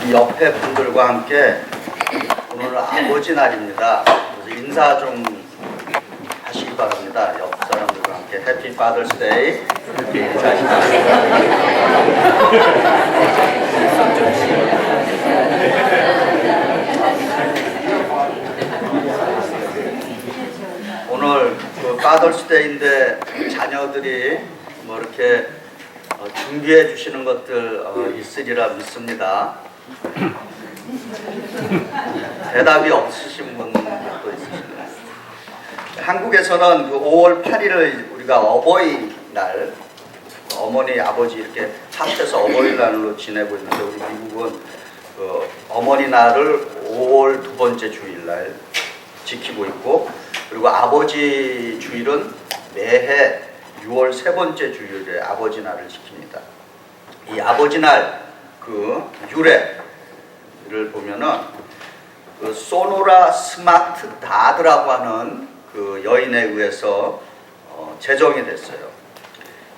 이 옆에 분들과 함께 오늘은 아버지 날입니다. 그래서 인사 좀 하시기 바랍니다. 옆 사람들과 함께 해피 파더스 데이 이렇게 인사하시기 오늘 그 파더스 데이인데 자녀들이 뭐 이렇게 준비해 주시는 것들 있으리라 믿습니다. 대답이 없으신 분도 있으시네요. 한국에서는 그 5월 8일을 우리가 어버이날, 어머니, 아버지 이렇게 합쳐서 어버이날로 지내고 있는데 우리 미국은 그 어머니날을 5월 두 번째 주일날 지키고 있고, 그리고 아버지 주일은 매해 6월 세 번째 주일에 아버지 날을 지킵니다. 이 아버지 날 그 유래를 보면은 그 소노라 스마트 다드라고 하는 그 여인에 의해서 제정이 됐어요.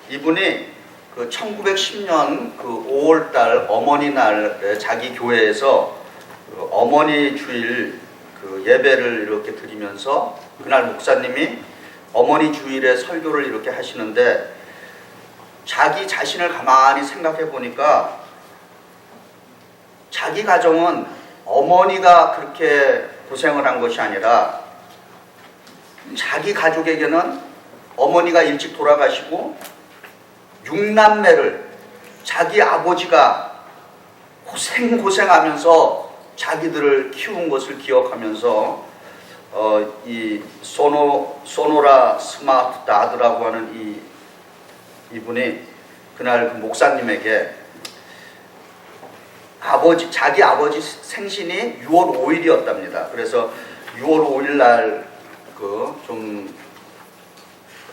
이분이 그 1910년 그 5월달 어머니 날에 자기 교회에서 그 어머니 주일 그 예배를 이렇게 드리면서 그날 목사님이 어머니 주일에 설교를 이렇게 하시는데 자기 자신을 가만히 생각해 보니까 자기 가정은 어머니가 그렇게 고생을 한 것이 아니라 자기 가족에게는 어머니가 일찍 돌아가시고 6남매를 자기 아버지가 고생하면서 자기들을 키운 것을 기억하면서 이 소노라 스마트 다드라고 하는 이분이 그날 그 목사님에게 자기 아버지 생신이 6월 5일이었답니다. 그래서 6월 5일 날 그 좀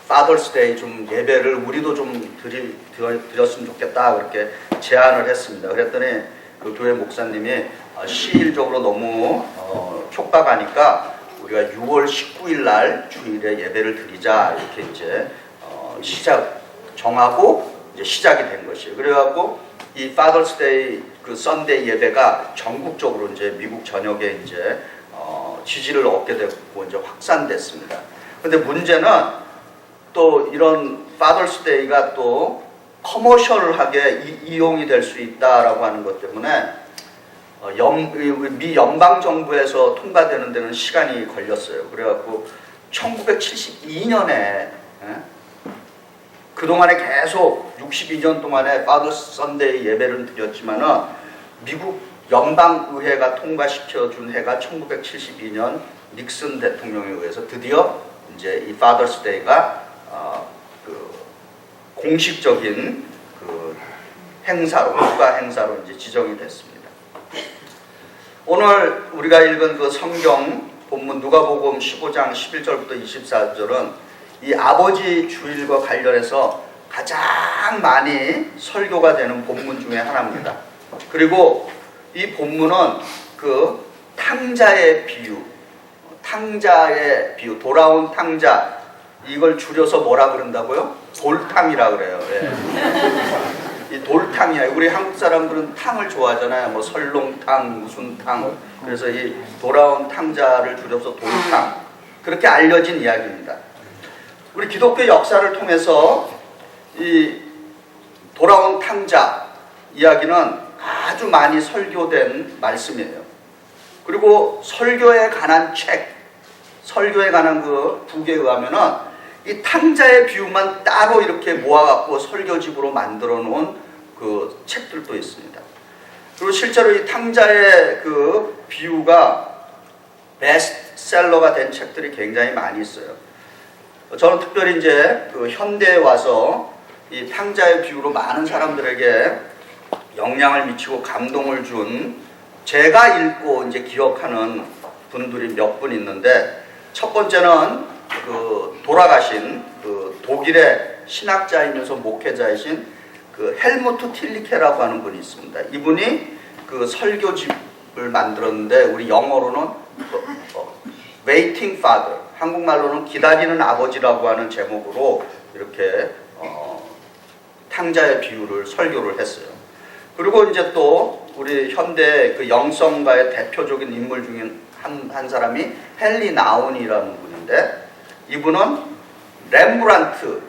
파더스 데이 좀 예배를 우리도 좀 드렸으면 좋겠다 그렇게 제안을 했습니다. 그랬더니 그 교회 목사님이 시일적으로 너무 촉박하니까 우리가 6월 19일 날 주일에 예배를 드리자 이렇게 이제 정하고 이제 시작이 된 것이에요. 그래갖고 이 파더스 데이 그 썬데이 예배가 전국적으로 이제 미국 전역에 이제 지지를 얻게 되고 이제 확산됐습니다. 근데 문제는 또 이런 파더스 데이가 또 커머셜하게 이용이 될 수 있다라고 하는 것 때문에 미 연방 정부에서 통과되는 데는 시간이 걸렸어요. 그래갖고 1972년에 그동안에 계속 62년 동안에 파더스 선데이 예배를 드렸지만은 미국 연방의회가 통과시켜준 해가 1972년 닉슨 대통령에 의해서 드디어 이제 이 파더스 데이가 그 공식적인 그 행사로, 국가 행사로 이제 지정이 됐습니다. 오늘 우리가 읽은 그 성경 본문 누가복음 15장 11절부터 24절은 이 아버지 주일과 관련해서 가장 많이 설교가 되는 본문 중에 하나입니다. 그리고 이 본문은 그 탕자의 비유, 돌아온 탕자, 이걸 줄여서 뭐라 그런다고요? 돌탕이라 그래요. 예. 이 돌탕이야. 우리 한국 사람들은 탕을 좋아하잖아요. 뭐 설렁탕, 무슨 탕. 그래서 이 돌아온 탕자를 줄여서 돌탕. 그렇게 알려진 이야기입니다. 우리 기독교 역사를 통해서 이 돌아온 탕자 이야기는 아주 많이 설교된 말씀이에요. 그리고 설교에 관한 책, 설교에 관한 그 북에 의하면은 이 탕자의 비유만 따로 이렇게 모아갖고 설교집으로 만들어 놓은 그 책들도 있습니다. 그리고 실제로 이 탕자의 그 비유가 베스트셀러가 된 책들이 굉장히 많이 있어요. 저는 특별히 이제 그 현대에 와서 이 탕자의 비유로 많은 사람들에게 영향을 미치고 감동을 준 제가 읽고 이제 기억하는 분들이 몇 분 있는데, 첫 번째는 그 돌아가신 그 독일의 신학자이면서 목회자이신 그 헬무트 틸리케라고 하는 분이 있습니다. 이분이 그 설교집을 만들었는데 우리 영어로는 Waiting Father, 한국말로는 기다리는 아버지라고 하는 제목으로 이렇게 탕자의 비유를 설교를 했어요. 그리고 이제 또 우리 현대 그 영성가의 대표적인 인물 중에 한 사람이 헨리 나운이라는 분인데, 이분은 렘브란트의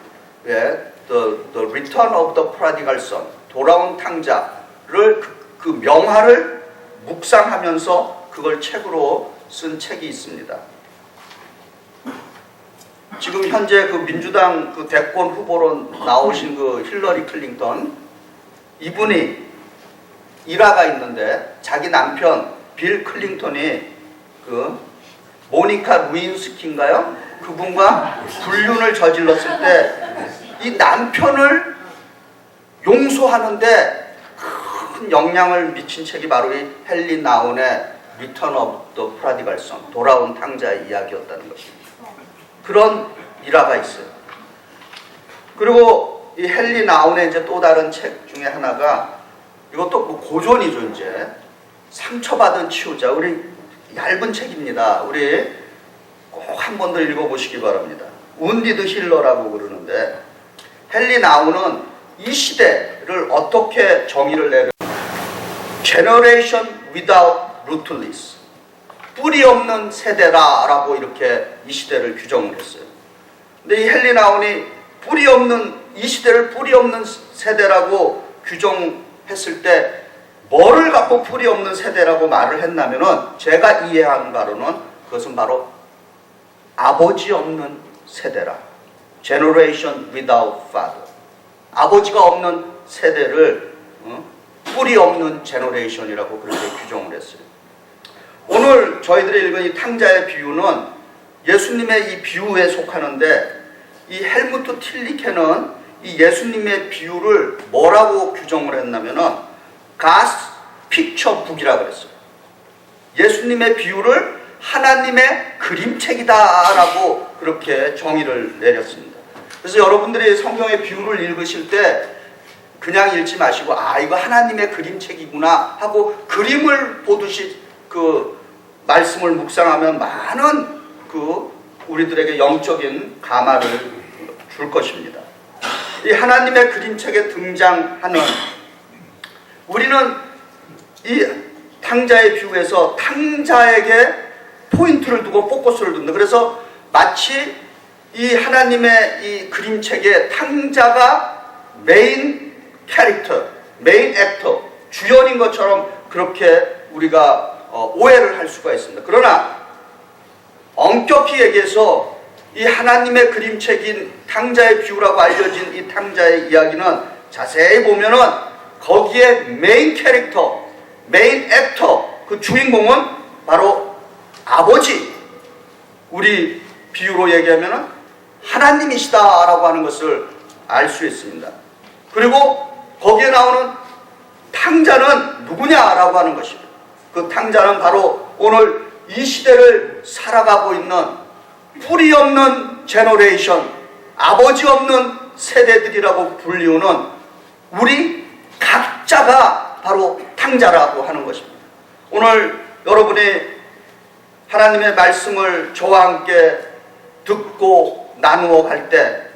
The Return of the Prodigal Son, 돌아온 탕자를 그 명화를 묵상하면서 그걸 책으로 쓴 책이 있습니다. 지금 현재 그 민주당 그 대권 후보로 나오신 그 힐러리 클린턴, 이분이 일화가 있는데, 자기 남편 빌 클린턴이 그 모니카 루인스키인가요? 그분과 불륜을 저질렀을 때 이 남편을 용서하는데 큰 영향을 미친 책이 바로 이 헨리 나운의 Return of the Prodigal Son, 돌아온 탕자의 이야기였다는 것입니다. 그런 일화가 있어요. 그리고 이 헨리 나운의 이제 또 다른 책 중에 하나가, 이것도 뭐 고전이죠. 이제 상처받은 치유자, 우리 얇은 책입니다. 우리 꼭 한 번 더 읽어보시기 바랍니다. 운디드 힐러라고 그러는데, 헨리 나운은 이 시대를 어떻게 정의를 내려, Generation without rootless, 뿌리 없는 세대라라고 이렇게 이 시대를 규정을 했어요. 근데 이 헨리 나운이 뿌리 없는, 이 시대를 뿌리 없는 세대라고 규정했을 때 뭐를 갖고 뿌리 없는 세대라고 말을 했냐면은, 제가 이해한 바로는 그것은 바로 아버지 없는 세대라. Generation without father. 아버지가 없는 세대를 뿌리 없는 제너레이션이라고 그렇게 규정을 했어요. 오늘 저희들이 읽은 이 탕자의 비유는 예수님의 이 비유에 속하는데, 이 헬무트 틸리케는 이 예수님의 비유를 뭐라고 규정을 했냐면은 God's picture book이라고 그랬어요. 예수님의 비유를 하나님의 그림책이다라고 그렇게 정의를 내렸습니다. 그래서 여러분들이 성경의 비유를 읽으실 때 그냥 읽지 마시고, 아, 이거 하나님의 그림책이구나 하고 그림을 보듯이 그 말씀을 묵상하면 많은 그 우리들에게 영적인 감화를 줄 것입니다. 이 하나님의 그림책에 등장하는, 우리는 이 탕자의 비유에서 탕자에게 포인트를 두고 포커스를 둔다. 그래서 마치 이 하나님의 이 그림책에 탕자가 메인 캐릭터, 메인 액터, 주연인 것처럼 그렇게 우리가 오해를 할 수가 있습니다. 그러나 엄격히 얘기해서 이 하나님의 그림책인 탕자의 비유라고 알려진 이 탕자의 이야기는 자세히 보면은 거기에 메인 캐릭터, 메인 액터, 그 주인공은 바로 아버지, 우리 비유로 얘기하면은 하나님이시다라고 하는 것을 알 수 있습니다. 그리고 거기에 나오는 탕자는 누구냐라고 하는 것입니다. 그 탕자는 바로 오늘 이 시대를 살아가고 있는 뿌리 없는 제너레이션, 아버지 없는 세대들이라고 불리우는 우리 각자가 바로 탕자라고 하는 것입니다. 오늘 여러분이 하나님의 말씀을 저와 함께 듣고 나누어 갈 때,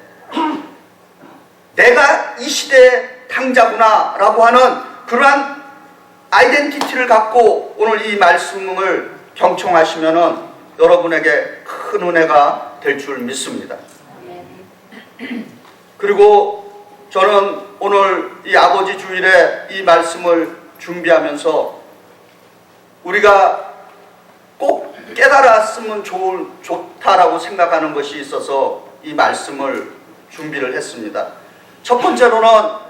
내가 이 시대의 탕자구나 라고 하는 그러한 아이덴티티를 갖고 오늘 이 말씀을 경청하시면은 여러분에게 큰 은혜가 될 줄 믿습니다. 그리고 저는 오늘 이 아버지 주일에 이 말씀을 준비하면서 우리가 꼭 깨달았으면 좋다라고 생각하는 것이 있어서 이 말씀을 준비를 했습니다. 첫 번째로는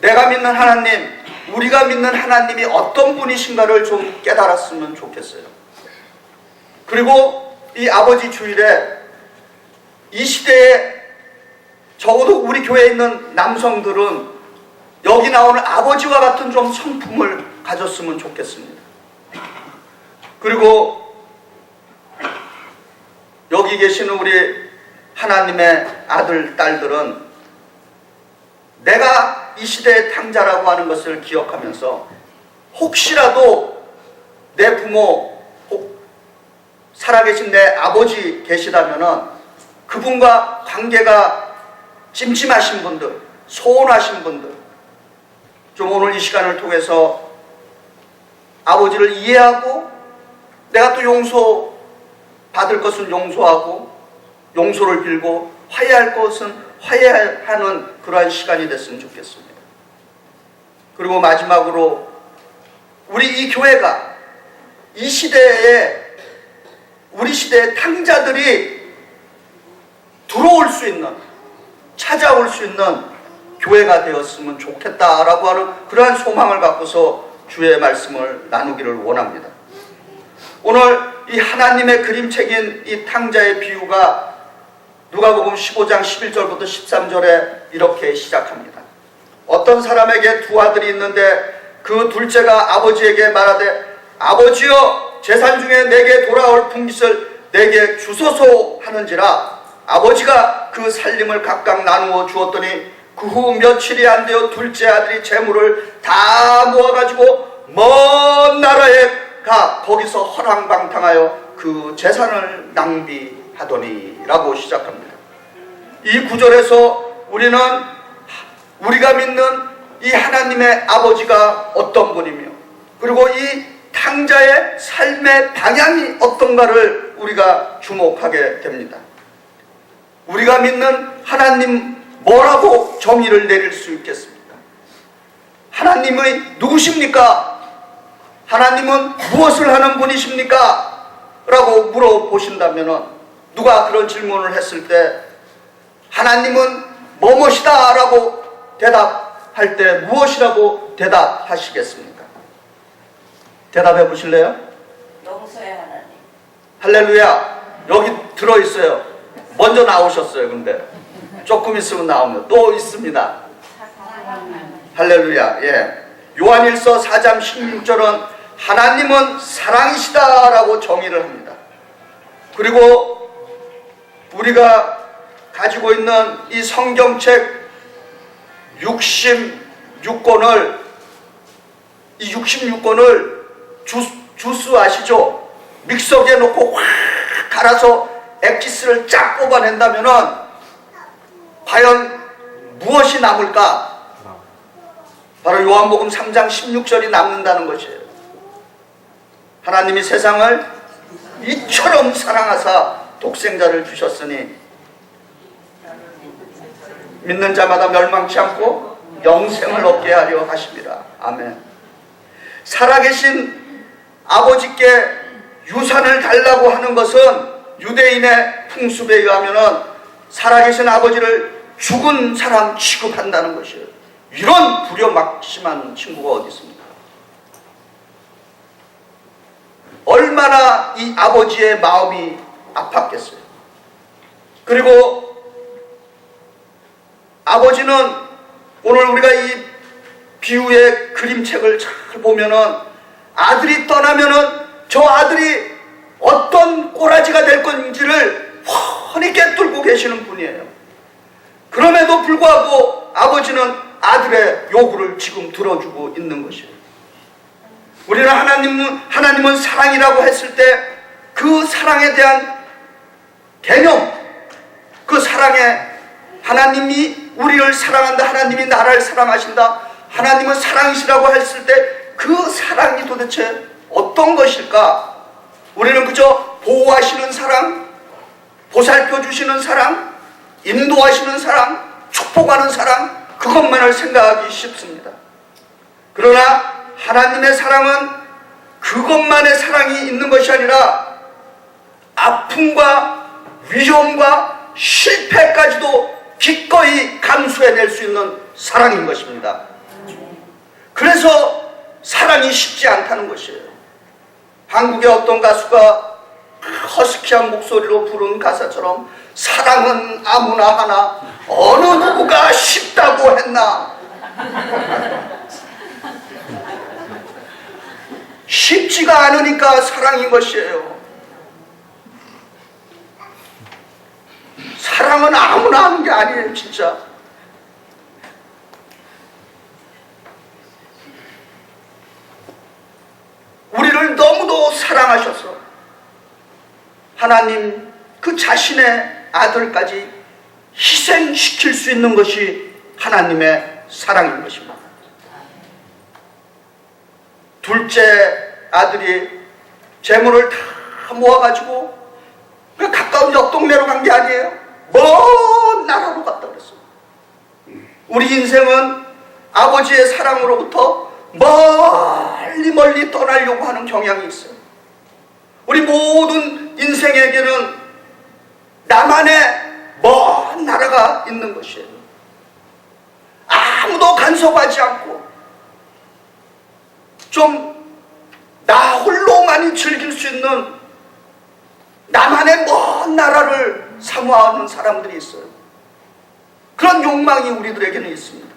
내가 믿는 하나님, 우리가 믿는 하나님이 어떤 분이신가를 좀 깨달았으면 좋겠어요. 그리고 이 아버지 주일에 이 시대에 적어도 우리 교회에 있는 남성들은 여기 나오는 아버지와 같은 좀 성품을 가졌으면 좋겠습니다. 그리고 여기 계시는 우리 하나님의 아들, 딸들은 내가 이 시대의 탕자라고 하는 것을 기억하면서 혹시라도 내 부모, 살아계신 내 아버지 계시다면은 그분과 관계가 찜찜하신 분들, 소원하신 분들, 좀 오늘 이 시간을 통해서 아버지를 이해하고 내가 또 용서받을 것은 용서하고 용서를 빌고 화해할 것은 화해하는 그러한 시간이 됐으면 좋겠습니다. 그리고 마지막으로 우리 이 교회가 이 시대에 우리 시대의 탕자들이 들어올 수 있는, 찾아올 수 있는 교회가 되었으면 좋겠다라고 하는 그러한 소망을 갖고서 주의 말씀을 나누기를 원합니다. 오늘 이 하나님의 그림책인 이 탕자의 비유가 누가복음 15장 11절부터 13절에 이렇게 시작합니다. 어떤 사람에게 두 아들이 있는데 그 둘째가 아버지에게 말하되 아버지여 재산 중에 내게 돌아올 분깃을 내게 주소서 하는지라 아버지가 그 살림을 각각 나누어 주었더니 그 후 며칠이 안 되어 둘째 아들이 재물을 다 모아가지고 먼 나라에 가 거기서 허랑방탕하여 그 재산을 낭비하더니 라고 시작합니다. 이 구절에서 우리는 우리가 믿는 이 하나님의 아버지가 어떤 분이며 그리고 이 탕자의 삶의 방향이 어떤가를 우리가 주목하게 됩니다. 우리가 믿는 하나님 뭐라고 정의를 내릴 수 있겠습니까? 하나님의 누구십니까? 하나님은 무엇을 하는 분이십니까? 라고 물어보신다면 누가 그런 질문을 했을 때 하나님은 뭐뭇이다 라고 대답할 때 무엇이라고 대답하시겠습니까? 대답해 보실래요? 용서의 하나님. 할렐루야. 여기 들어있어요. 먼저 나오셨어요. 근데 조금 있으면 나오면 또 있습니다. 할렐루야. 예. 요한일서 4장 16절은 하나님은 사랑이시다라고 정의를 합니다. 그리고 우리가 가지고 있는 이 성경책 66권을 이 66권을 주스 아시죠? 믹서기에 놓고 확 갈아서 엑기스를 쫙 뽑아낸다면은 과연 무엇이 남을까? 바로 요한복음 3장 16절이 남는다는 것이에요. 하나님이 세상을 이처럼 사랑하사 독생자를 주셨으니 믿는 자마다 멸망치 않고 영생을 얻게 하려 하십니다. 아멘. 살아계신 아버지께 유산을 달라고 하는 것은 유대인의 풍습에 의하면 살아계신 아버지를 죽은 사람 취급한다는 것이에요. 이런 불효막심한 친구가 어디 있습니까? 얼마나 이 아버지의 마음이 아팠겠어요. 그리고 아버지는 오늘 우리가 이 비유의 그림책을 잘 보면은 아들이 떠나면은 저 아들이 어떤 꼬라지가 될 건지를 훤히 꿰뚫고 계시는 분이에요. 그럼에도 불구하고 아버지는 아들의 요구를 지금 들어주고 있는 것이에요. 우리는 하나님은 사랑이라고 했을 때 그 사랑에 대한 개념, 그 사랑에 하나님이 우리를 사랑한다, 하나님이 나를 사랑하신다, 하나님은 사랑이시라고 했을 때 그 사랑이 도대체 어떤 것일까? 우리는 그저 보호하시는 사랑, 보살펴 주시는 사랑, 인도하시는 사랑, 축복하는 사랑, 그것만을 생각하기 쉽습니다. 그러나 하나님의 사랑은 그것만의 사랑이 있는 것이 아니라 아픔과 위험과 실패까지도 기꺼이 감수해낼 수 있는 사랑인 것입니다. 그래서 사랑이 쉽지 않다는 것이에요. 한국의 어떤 가수가 허스키한 목소리로 부른 가사처럼 사랑은 아무나 하나 어느 누구가 쉽다고 했나. 쉽지가 않으니까 사랑인 것이에요. 사랑은 아무나 하는 게 아니에요. 진짜 우리를 너무도 사랑하셔서 하나님 그 자신의 아들까지 희생시킬 수 있는 것이 하나님의 사랑인 것입니다. 둘째 아들이 재물을 다 모아가지고 그 가까운 옆 동네로 간 게 아니에요. 먼 나라로 갔다 그랬어요. 우리 인생은 아버지의 사랑으로부터 멀리 멀리 떠나려고 하는 경향이 있어요. 우리 모든 인생에게는 나만의 먼 나라가 있는 것이에요. 아무도 간섭하지 않고 좀 나 홀로만이 즐길 수 있는 나만의 먼 나라를 사모하는 사람들이 있어요. 그런 욕망이 우리들에게는 있습니다.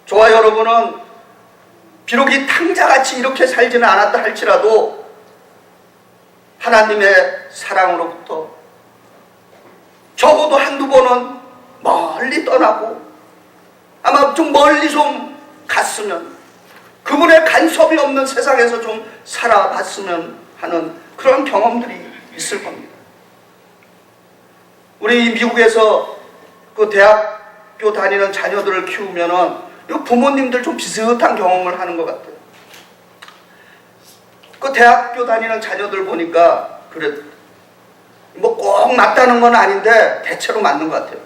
저와 여러분은 비록 이 탕자같이 이렇게 살지는 않았다 할지라도 하나님의 사랑으로부터 적어도 한두 번은 멀리 떠나고 아마 좀 멀리 좀 갔으면 그분의 간섭이 없는 세상에서 좀 살아봤으면 하는 그런 경험들이 있을 겁니다. 우리 미국에서 그 대학교 다니는 자녀들을 키우면은 부모님들 좀 비슷한 경험을 하는 것 같아요. 그 대학교 다니는 자녀들 보니까 그래 뭐 꼭 맞다는 건 아닌데 대체로 맞는 것 같아요.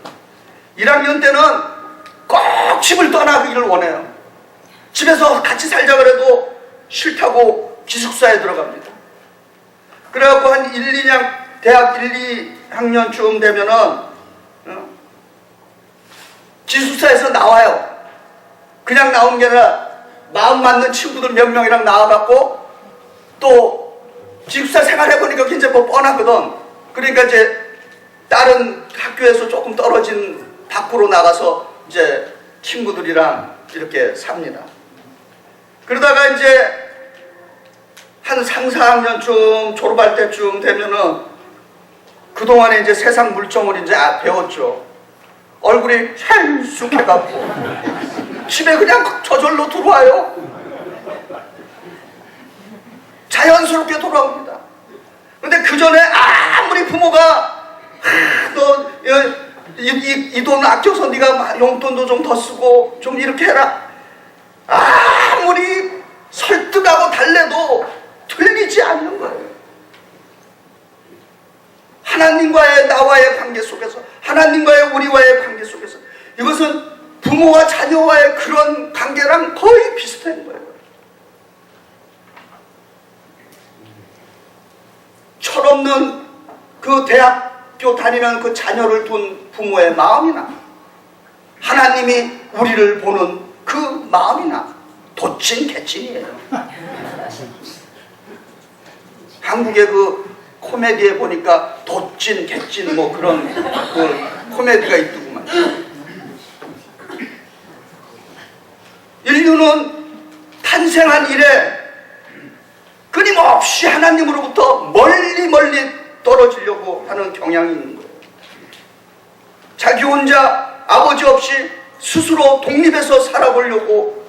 1학년 때는 꼭 집을 떠나기를 원해요. 집에서 같이 살자 그래도 싫다고 기숙사에 들어갑니다. 그래갖고 한 대학 1, 2학년쯤 되면은 기숙사에서 나와요. 그냥 나온 게 아니라 마음 맞는 친구들 몇 명이랑 나와갖고 또 기숙사 생활해보니까 이제 뭐 뻔하거든. 그러니까 이제 다른 학교에서 조금 떨어진 밖으로 나가서 이제 친구들이랑 이렇게 삽니다. 그러다가 이제 한 3, 4학년쯤 졸업할 때쯤 되면은 그동안에 이제 세상 물정을 이제 배웠죠. 얼굴이 헬쑥해갖고 집에 그냥 저절로 들어와요. 자연스럽게 돌아옵니다. 근데 그 전에 아무리 부모가 너 이 돈 아껴서 네가 용돈도 좀 더 쓰고 좀 이렇게 해라. 아무리 설득하고 달래도 틀리지 않는 거예요. 하나님과의 나와의 관계 속에서, 하나님과의 우리와의 관계 속에서 이것은 부모와 자녀와의 그런 관계랑 거의 비슷한 거예요. 철없는 그 대학교 다니는 그 자녀를 둔 부모의 마음이나 하나님이 우리를 보는 그 마음이나 도찐 개찐이에요. 한국의 그 코미디에 보니까 도찐 개찐 뭐 그런 그 코미디가 있더구만. 인류는 탄생한 이래 끊임없이 하나님으로부터 멀리 멀리 떨어지려고 하는 경향이 있는 거예요. 자기 혼자 아버지 없이 스스로 독립해서 살아보려고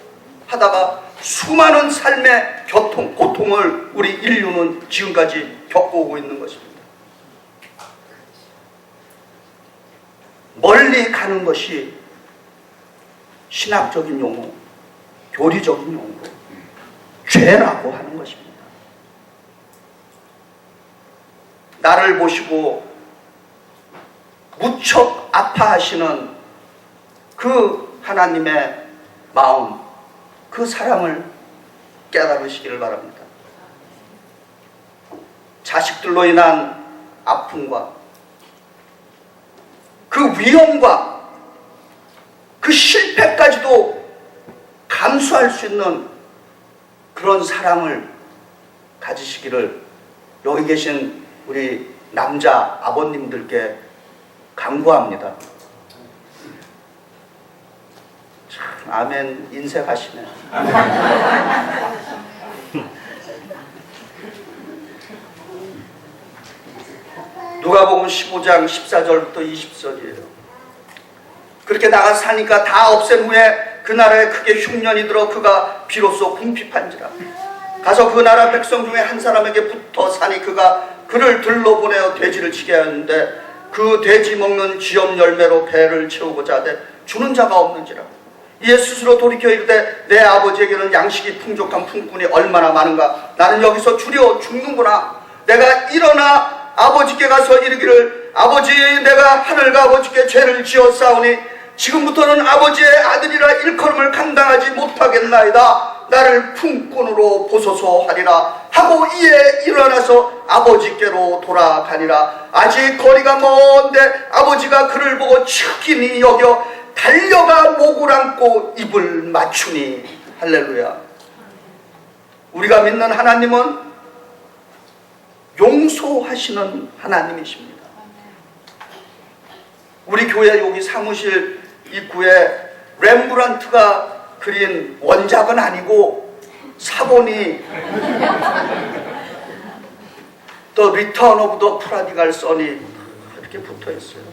하다가 수많은 삶의 고통을 우리 인류는 지금까지 겪어오고 있는 것입니다. 멀리 가는 것이 신학적인 용어, 교리적인 용어로 죄라고 하는 것입니다. 나를 보시고 무척 아파하시는 그 하나님의 마음, 그 사랑을 깨달으시기를 바랍니다. 자식들로 인한 아픔과 그 위험과 그 실패까지도 감수할 수 있는 그런 사랑을 가지시기를 여기 계신 우리 남자 아버님들께 간구합니다. 참 아멘 인색하시네. 누가복음 15장 14절부터 20절이에요. 그렇게 나가서 사니까 다 없앤 후에 그 나라에 크게 흉년이 들어 그가 비로소 궁핍한지라. 가서 그 나라 백성 중에 한 사람에게 붙어 사니 그가 그를 들러보내어 돼지를 치게 하였는데 그 돼지 먹는 쥐염 열매로 배를 채우고자 하되 주는 자가 없는지라. 이에 스스로 돌이켜 이르되 내 아버지에게는 양식이 풍족한 품꾼이 얼마나 많은가. 나는 여기서 주려 죽는구나. 내가 일어나 아버지께 가서 이르기를 아버지 내가 하늘과 아버지께 죄를 지었사오니 지금부터는 아버지의 아들이라 일컬음을 감당하지 못하겠나이다. 나를 품꾼으로 보소서 하리라 하고 이에 일어나서 아버지께로 돌아가니라. 아직 거리가 먼데 아버지가 그를 보고 측은히 여겨 달려가 목을 안고 입을 맞추니. 할렐루야. 우리가 믿는 하나님은 용서하시는 하나님이십니다. 우리 교회 여기 사무실 입구에 렘브란트가 그린 원작은 아니고 사본이 The Return of the Prodigal Son이 이렇게 붙어 있어요.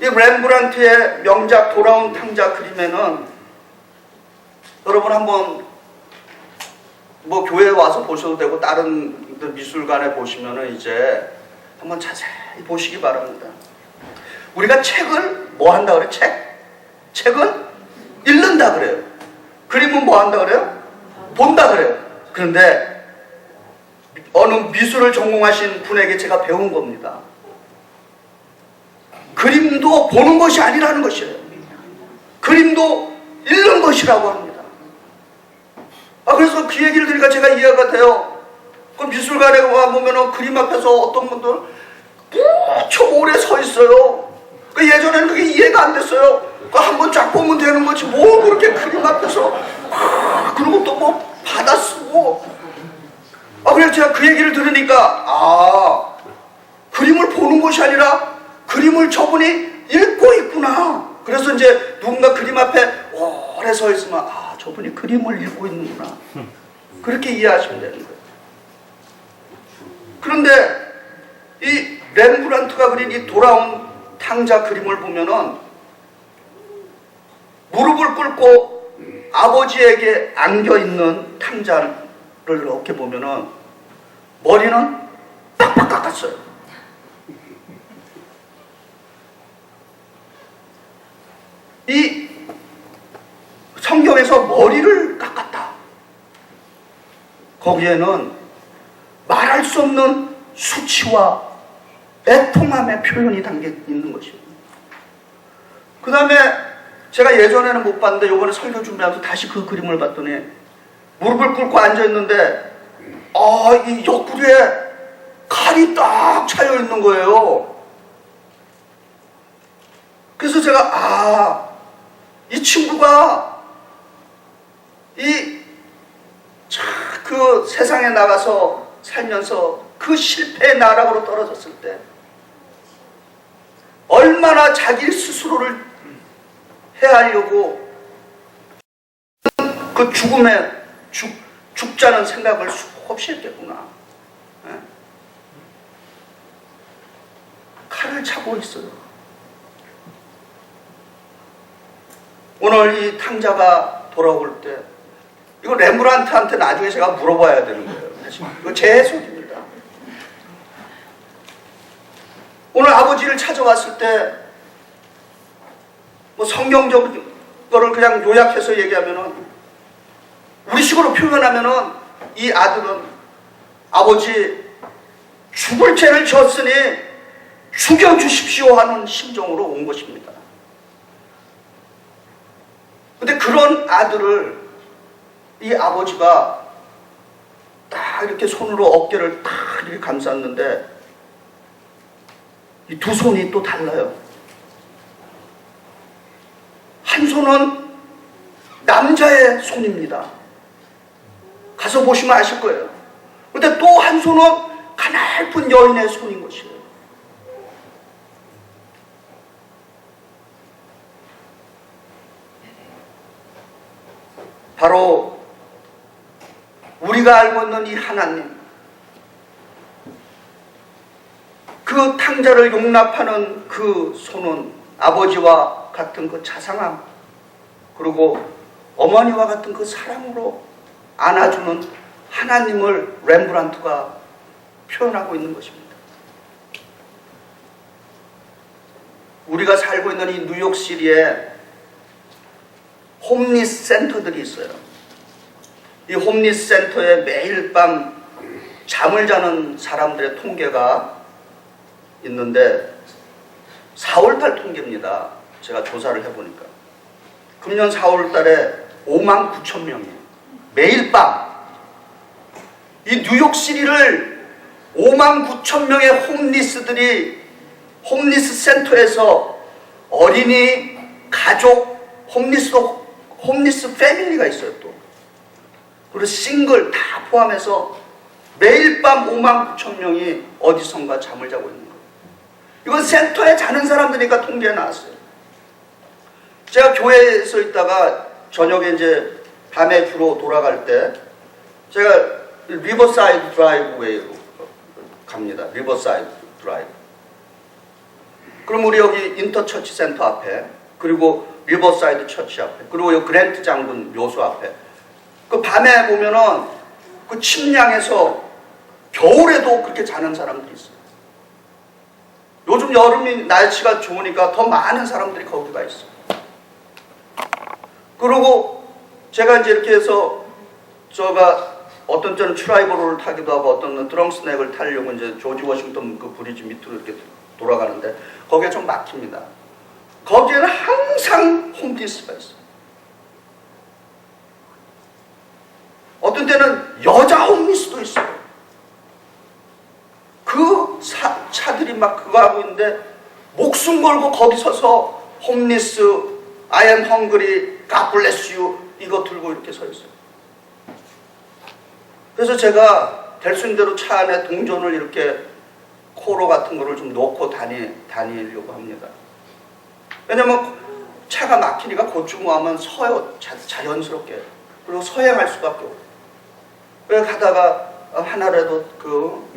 이 렘브란트의 명작 돌아온 탕자 그림에는 여러분 한번 뭐 교회에 와서 보셔도 되고 다른 미술관에 보시면은 이제 한번 자세히 보시기 바랍니다. 우리가 책을 뭐 한다 그래? 책은 읽는다 그래요. 그림은 뭐 한다 그래요? 본다 그래요. 그런데 어느 미술을 전공하신 분에게 제가 배운 겁니다. 그림도 보는 것이 아니라는 것이에요. 그림도 읽는 것이라고 합니다. 그래서 그 얘기를 들으니까 제가 이해가 돼요. 그 미술관에 가보면 그림 앞에서 어떤 분들 무척 오래 서 있어요. 예전에는 그게 이해가 안 됐어요. 한번 쫙 보면 되는 거지 뭘 그렇게 그림 앞에서 그리고 또 뭐 받아 쓰고. 그래서 제가 그 얘기를 들으니까 그림을 보는 것이 아니라 그림을 저분이 읽고 있구나. 그래서 이제 누군가 그림 앞에 오래 서 있으면 저분이 그림을 읽고 있는구나. 그렇게 이해하시면 되는 거예요. 그런데 이 렘브란트가 그린 이 돌아온 탕자 그림을 보면은 무릎을 꿇고 아버지에게 안겨있는 탕자를 이렇게 보면은 머리는 빡빡 깎았어요. 이 성경에서 머리를 깎았다. 거기에는 말할 수 없는 수치와 애통함의 표현이 담겨 있는 것입니다. 그 다음에 제가 예전에는 못 봤는데 이번에 설교 준비하면서 다시 그 그림을 봤더니 무릎을 꿇고 앉아있는데 이 옆구리에 칼이 딱 차여 있는 거예요. 그래서 제가 이 친구가 그 세상에 나가서 살면서 그 실패의 나락으로 떨어졌을 때 얼마나 자기 스스로를 해하려고 그 죽자는 생각을 수없이 했겠구나. 칼을 차고 있어요. 오늘 이 탕자가 돌아올 때 이거 렘브란트한테 나중에 제가 물어봐야 되는 거예요. 이거 제 해석입니다. 오늘 아버지를 찾아왔을 때 뭐 성경적인 거를 그냥 요약해서 얘기하면은 우리식으로 표현하면은 이 아들은 아버지 죽을 죄를 졌으니 죽여주십시오 하는 심정으로 온 것입니다. 근데 그런 아들을 이 아버지가 딱 이렇게 손으로 어깨를 딱 이렇게 감쌌는데 이 두 손이 또 달라요. 한 손은 남자의 손입니다. 가서 보시면 아실 거예요. 근데 또 한 손은 가냘픈 여인의 손인 것이에요. 바로 우리가 알고 있는 이 하나님, 그 탕자를 용납하는 그 손은 아버지와 같은 그 자상함, 그리고 어머니와 같은 그 사랑으로 안아주는 하나님을 렘브란트가 표현하고 있는 것입니다. 우리가 살고 있는 이 뉴욕시리에 홈리스 센터들이 있어요. 이 홈리스 센터에 매일 밤 잠을 자는 사람들의 통계가 있는데 4월달 통계입니다. 제가 조사를 해보니까 금년 4월달에 5만 9천 명이에요. 매일 밤 이 뉴욕시리를 5만 9천 명의 홈리스들이 홈리스 센터에서 어린이, 가족, 홈리스 패밀리가 있어요. 또 그리고 싱글 다 포함해서 매일 밤 5만 9천 명이 어디선가 잠을 자고 있는 거예요. 이건 센터에 자는 사람들이니까 통계에 나왔어요. 제가 교회에서 있다가 저녁에 이제 밤에 주로 돌아갈 때 제가 리버사이드 드라이브웨이로 갑니다. 리버사이드 드라이브. 그럼 우리 여기 인터처치 센터 앞에, 그리고 리버사이드 처치 앞에, 그리고 여기 그랜트 장군 묘소 앞에, 그 밤에 보면은 그 침량에서 겨울에도 그렇게 자는 사람들이 있어요. 요즘 여름이 날씨가 좋으니까 더 많은 사람들이 거기가 있어요. 그리고 제가 이제 이렇게 해서 제가 어떤 때는 트라이버로를 타기도 하고 어떤 때는 드렁스넥을 타려고 이제 조지 워싱턴 그 브리지 밑으로 이렇게 돌아가는데 거기에 좀 막힙니다. 거기에는 항상 홈리스가 있어요. 어떤 때는 여자 홈리스도 있어요. 그 차들이 막 그거 하고 있는데 목숨 걸고 거기 서서 홈리스, I am hungry, God bless you 이거 들고 이렇게 서 있어요. 그래서 제가 될 수 있는 대로 차 안에 동전을 이렇게 코로 같은 거를 좀 놓고 다니려고 합니다. 왜냐면 차가 막히니까 고추무하면 서요. 자연스럽게. 그리고 서행할 수밖에 없고. 그래 가다가 하나라도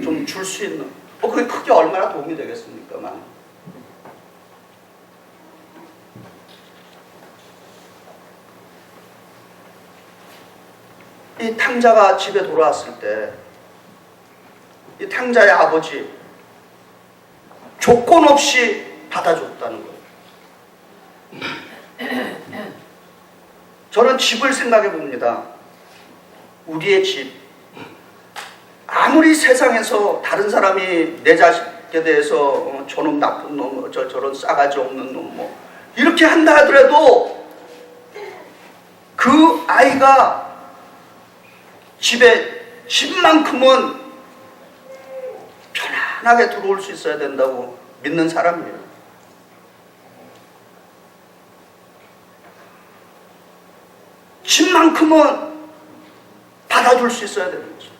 좀 줄 수 있는 그게 크게 얼마나 도움이 되겠습니까만. 이 탕자가 집에 돌아왔을 때 이 탕자의 아버지 조건 없이 받아줬다는 거예요. 저는 집을 생각해 봅니다. 우리의 집. 아무리 세상에서 다른 사람이 내 자식에 대해서 저놈 나쁜 놈, 저런 싸가지 없는 놈 뭐 이렇게 한다 하더라도 그 아이가 집에 집만큼은 편안하게 들어올 수 있어야 된다고 믿는 사람이에요. 집만큼은 받아줄 수 있어야 되는 거죠.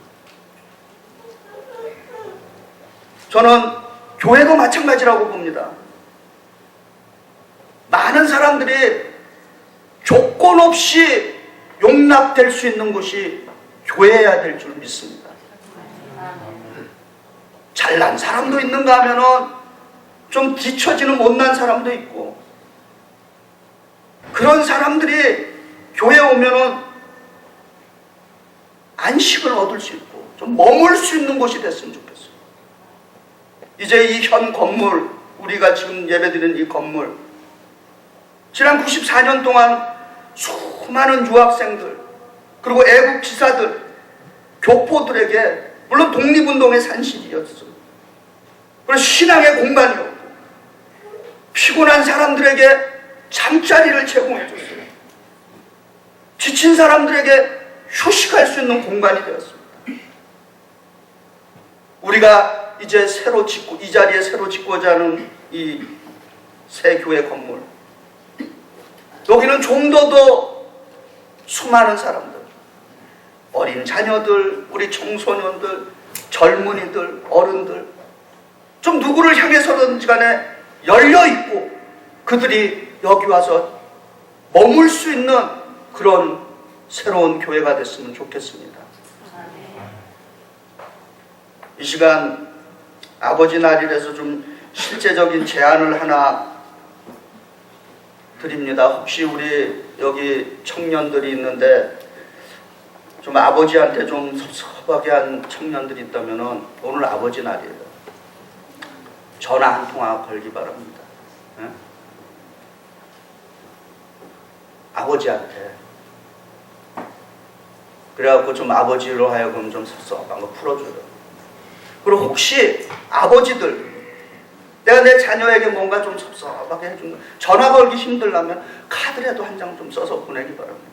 저는 교회도 마찬가지라고 봅니다. 많은 사람들이 조건 없이 용납될 수 있는 곳이 교회여야 될 줄 믿습니다. 잘난 사람도 있는가 하면은 좀 뒤처지는 못난 사람도 있고 그런 사람들이 교회에 오면은 안식을 얻을 수 있고 좀 머물 수 있는 곳이 됐으면 좋겠어요. 이제 이 현 건물, 우리가 지금 예배드리는 이 건물, 지난 94년 동안 수많은 유학생들 그리고 애국 지사들, 교포들에게 물론 독립운동의 산실이었어요. 그래서 신앙의 공간이었고 피곤한 사람들에게 잠자리를 제공해줬어요. 지친 사람들에게 휴식할 수 있는 공간이 되었습니다. 우리가 이제 이 자리에 새로 짓고자 하는 이 새 교회 건물, 여기는 좀 더 수많은 사람들, 어린 자녀들, 우리 청소년들, 젊은이들, 어른들 좀 누구를 향해서든지 간에 열려있고 그들이 여기 와서 머물 수 있는 그런 새로운 교회가 됐으면 좋겠습니다. 이 시간 아버지 날이라서 좀 실제적인 제안을 하나 드립니다. 혹시 우리 여기 청년들이 있는데 좀 아버지한테 좀 섭섭하게 한 청년들이 있다면 오늘 아버지 날이에요. 전화 한 통화 걸기 바랍니다. 네? 아버지한테. 그래갖고 좀 아버지로 하여금 좀 섭섭한 거 풀어줘요. 그리고 혹시 아버지들, 내가 내 자녀에게 뭔가 좀 섭섭하게 해준 거, 전화 걸기 힘들라면 카드라도 한 장 좀 써서 보내기 바랍니다.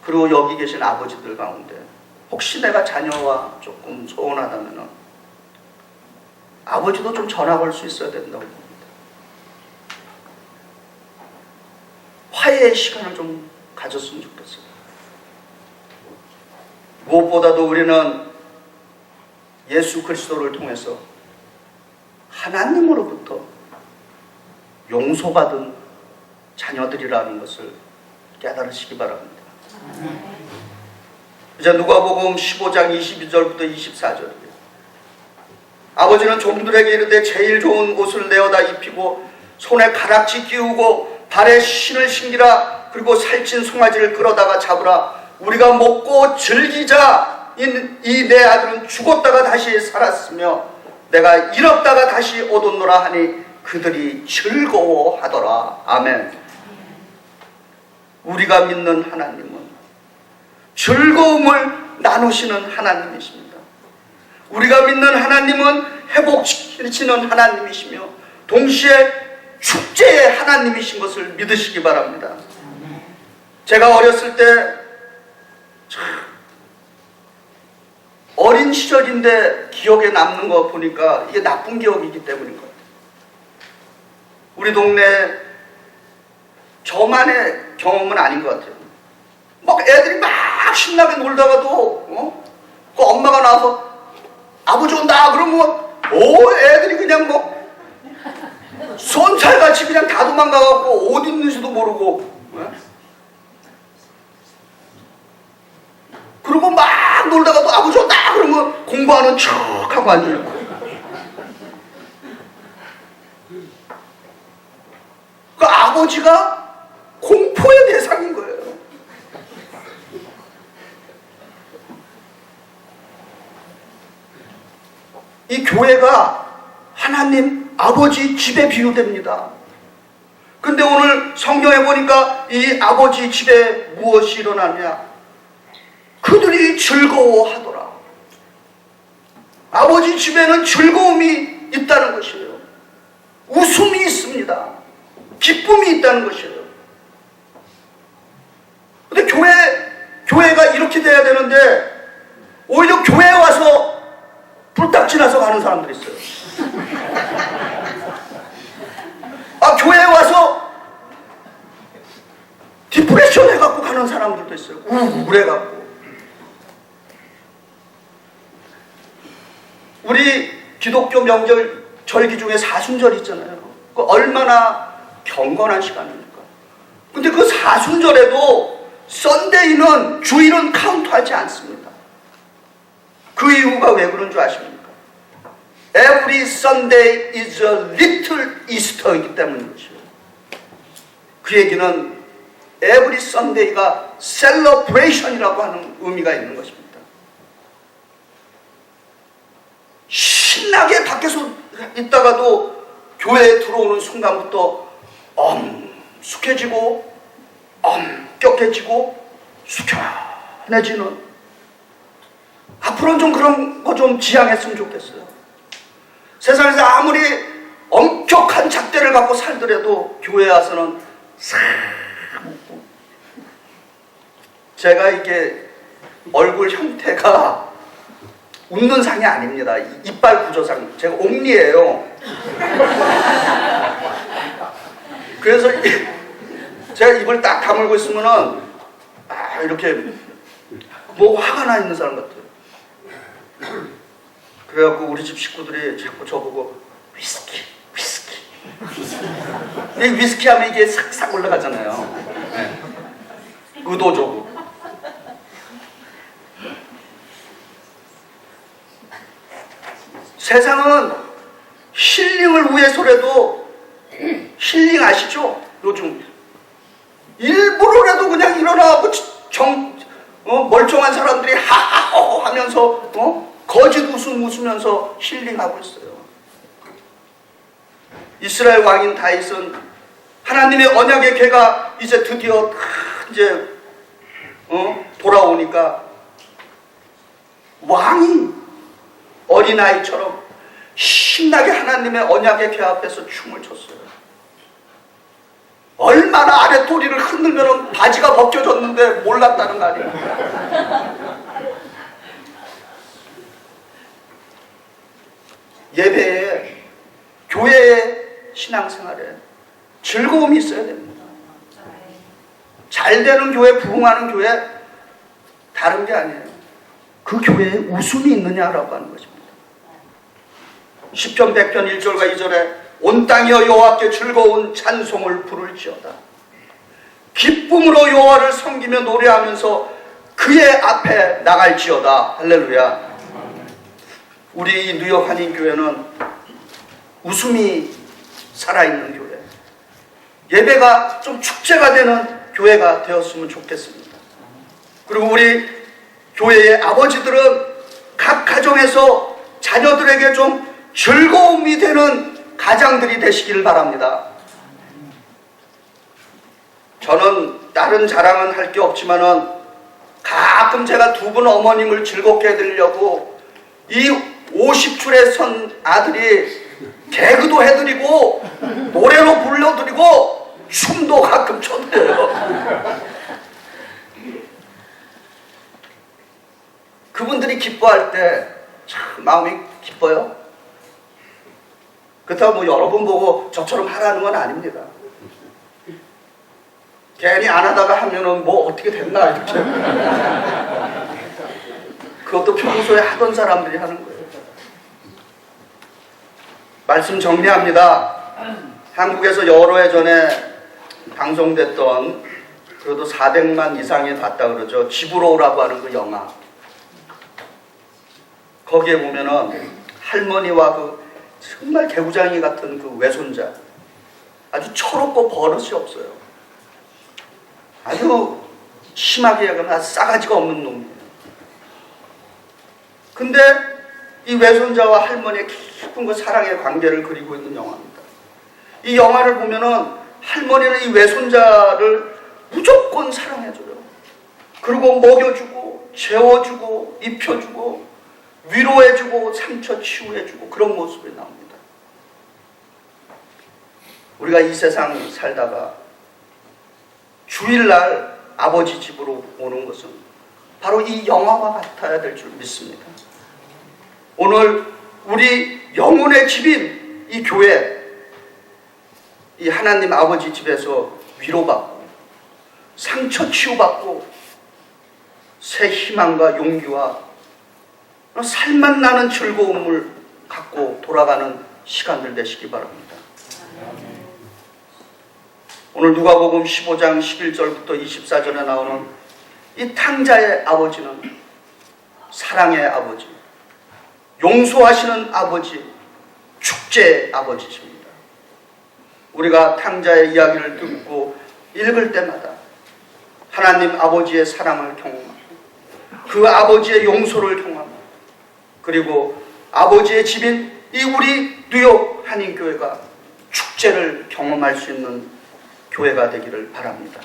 그리고 여기 계신 아버지들 가운데 혹시 내가 자녀와 조금 소원하다면 아버지도 좀 전화 걸 수 있어야 된다고 봅니다. 화해의 시간을 좀 가졌으면 좋겠어요. 무엇보다도 우리는 예수 그리스도를 통해서 하나님으로부터 용서받은 자녀들이라는 것을 깨달으시기 바랍니다. 이제 누가복음 15장 22절부터 24절이에요. 아버지는 종들에게 이르되 제일 좋은 옷을 내어다 입히고 손에 가락지 끼우고 발에 신을 신기라. 그리고 살찐 송아지를 끌어다가 잡으라. 우리가 먹고 즐기자. 이 내 아들은 죽었다가 다시 살았으며 내가 잃었다가 다시 얻었노라 하니 그들이 즐거워하더라. 아멘. 우리가 믿는 하나님은 즐거움을 나누시는 하나님이십니다. 우리가 믿는 하나님은 회복시키는 하나님이시며 동시에 축제의 하나님이신 것을 믿으시기 바랍니다. 제가 어렸을 때 어린 시절인데 기억에 남는 거 보니까 이게 나쁜 기억이기 때문인 것 같아요. 우리 동네 저만의 경험은 아닌 것 같아요. 막 애들이 막 신나게 놀다가도 그 엄마가 나와서 아버지 온다 그러면 애들이 그냥 뭐 손살같이 그냥 다 도망가갖고 어디 있는지도 모르고 그리고 막 놀다가도 아버지 온다 그러면 공부하는 척하고 앉아있고 그 아버지가 공포의 대상인 거예요. 이 교회가 하나님 아버지 집에 비유됩니다. 근데 오늘 성경에 보니까 이 아버지 집에 무엇이 일어나냐? 그들이 즐거워하더라. 아버지 집에는 즐거움이 있다는 것이에요. 웃음이 있습니다. 기쁨이 있다는 것이에요. 근데 교회가 이렇게 돼야 되는데 오히려 교회에 와서 불딱지나서 가는 사람들이 있어요. 교회에 와서 디프레션 해갖고 가는 사람들도 있어요. 우울해갖고. 우리 기독교 명절 절기 중에 사순절 있잖아요. 그 얼마나 경건한 시간입니까? 근데 그 사순절에도 썬데이는 주일은 카운트하지 않습니다. 그 이유가 왜 그런 줄 아십니까? Every Sunday is a little Easter이기 때문인 것이에요. 그 얘기는 Every Sunday가 Celebration이라고 하는 의미가 있는 것입니다. 신나게 밖에서 있다가도 교회에 들어오는 순간부터 엄숙해지고 엄격해지고 숙연해지는, 앞으로는 좀 그런 거 좀 지향했으면 좋겠어요. 세상에서 아무리 엄격한 잣대를 갖고 살더라도 교회에 와서는 싹 웃고. 제가 이게 얼굴 형태가 웃는 상이 아닙니다. 이빨 구조상. 제가 옥리예요. 그래서 제가 입을 딱 다물고 있으면은 이렇게 뭐 화가 나 있는 사람 같아요. 그래갖고 우리 집 식구들이 자꾸 저보고 위스키 이 위스키 하면 이게 싹싹 올라가잖아요. 네. 의도적으로. 세상은 힐링을 위해서라도, 힐링 아시죠? 요즘 일부러라도 그냥 일어나고 멀쩡한 사람들이 하하호 하면서 거짓 웃음 웃으면서 힐링하고 있어요. 이스라엘 왕인 다윗은 하나님의 언약의 궤가 이제 드디어 이제 돌아오니까 왕이 어린아이처럼 신나게 하나님의 언약의 궤 앞에서 춤을 췄어요. 얼마나 아랫도리를 흔들면 바지가 벗겨졌는데 몰랐다는 말이에요. 예배에, 교회의 신앙생활에 즐거움이 있어야 됩니다. 잘 되는 교회, 부흥하는 교회, 다른 게 아니에요. 그 교회에 웃음이 있느냐라고 하는 것입니다. 시편 100편 1절과 2절에 온 땅이여 여호와께 즐거운 찬송을 부를지어다. 기쁨으로 여호와를 섬기며 노래하면서 그의 앞에 나갈지어다. 할렐루야. 우리 뉴욕 한인교회는 웃음이 살아있는 교회, 예배가 좀 축제가 되는 교회가 되었으면 좋겠습니다. 그리고 우리 교회의 아버지들은 각 가정에서 자녀들에게 좀 즐거움이 되는 가장들이 되시기를 바랍니다. 저는 다른 자랑은 할 게 없지만은 가끔 제가 두 분 어머님을 즐겁게 해드리려고 이 50줄에 선 아들이 개그도 해드리고 노래로 불러드리고 춤도 가끔 춰드려요. 그분들이 기뻐할 때 참 마음이 기뻐요. 그렇다고 뭐 여러분 보고 저처럼 하라는 건 아닙니다. 괜히 안 하다가 하면은 뭐 어떻게 됐나 이렇게. 그것도 평소에 하던 사람들이 하는 거예요. 말씀 정리합니다. 한국에서 여러 해 전에 방송됐던, 그래도 400만 이상이 봤다 그러죠, 집으로 오라고 하는 그 영화. 거기에 보면은 할머니와 그 정말 개구장이 같은 그 외손자, 아주 철없고 버릇이 없어요. 아주 심하게 얘기하면 싸가지가 없는 놈이에요. 근데 이 외손자와 할머니의 깊은 그 사랑의 관계를 그리고 있는 영화입니다. 이 영화를 보면은 할머니는 이 외손자를 무조건 사랑해줘요. 그리고 먹여주고 재워주고 입혀주고 위로해주고 상처 치유해주고 그런 모습이 나옵니다. 우리가 이 세상 살다가 주일날 아버지 집으로 오는 것은 바로 이 영화와 같아야 될 줄 믿습니다. 오늘 우리 영혼의 집인 이 교회, 이 하나님 아버지 집에서 위로받고 상처 치유받고 새 희망과 용기와 살맛 나는 즐거움을 갖고 돌아가는 시간들 되시기 바랍니다. 오늘 누가복음 15장 11절부터 24절에 나오는 이 탕자의 아버지는 사랑의 아버지, 용서하시는 아버지, 축제의 아버지십니다. 우리가 탕자의 이야기를 듣고 읽을 때마다 하나님 아버지의 사랑을 경험하고 그 아버지의 용서를 경험하고, 그리고 아버지의 집인 이 우리 뉴욕 한인교회가 축제를 경험할 수 있는 교회가 되기를 바랍니다.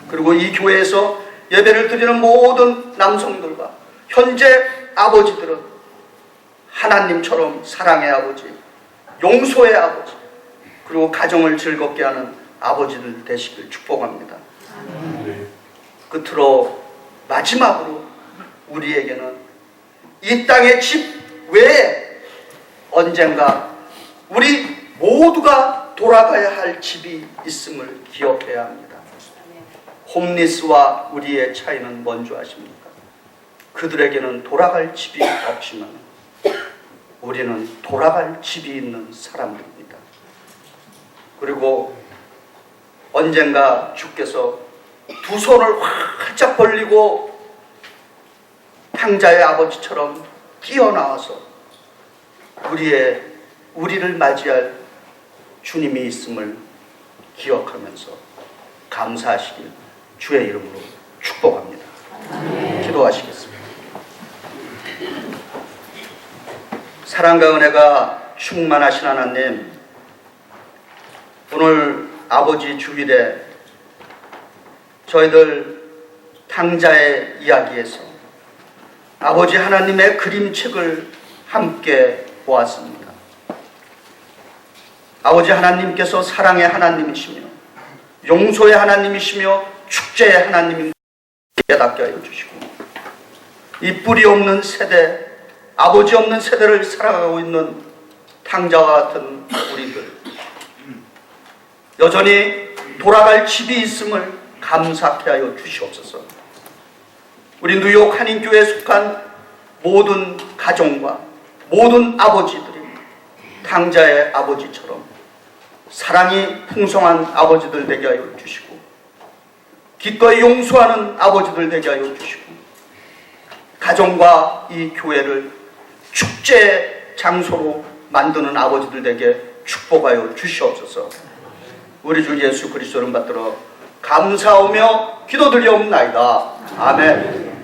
그리고 이 교회에서 예배를 드리는 모든 남성들과 현재 아버지들은 하나님처럼 사랑의 아버지, 용서의 아버지, 그리고 가정을 즐겁게 하는 아버지들 되시길 축복합니다. 끝으로 마지막으로 우리에게는 이 땅의 집 외에 언젠가 우리 모두가 돌아가야 할 집이 있음을 기억해야 합니다. 홈리스와 우리의 차이는 뭔지 아십니까? 그들에게는 돌아갈 집이 없지만 우리는 돌아갈 집이 있는 사람들입니다. 그리고 언젠가 주께서 두 손을 활짝 벌리고 탕자의 아버지처럼 뛰어나와서 우리를 맞이할 주님이 있음을 기억하면서 감사하시길 주의 이름으로 축복합니다. 기도하시겠습니다. 사랑과 은혜가 충만하신 하나님, 오늘 아버지 주일에 저희들 탕자의 이야기에서 아버지 하나님의 그림책을 함께 보았습니다. 아버지 하나님께서 사랑의 하나님이시며 용서의 하나님이시며 축제의 하나님인 깨닫게 하여 주시고, 이 뿌리 없는 세대, 아버지 없는 세대를 살아가고 있는 탕자와 같은 우리들, 여전히 돌아갈 집이 있음을 감사케 하여 주시옵소서. 우리 뉴욕 한인교회에 속한 모든 가정과 모든 아버지들이 탕자의 아버지처럼 사랑이 풍성한 아버지들 되게 하여 주시고, 기꺼이 용서하는 아버지들 되게 하여 주시고, 가정과 이 교회를 축제 장소로 만드는 아버지들 되게 축복하여 주시옵소서. 우리 주 예수 그리스도를 받들어 감사하며 기도드리옵나이다. 아멘.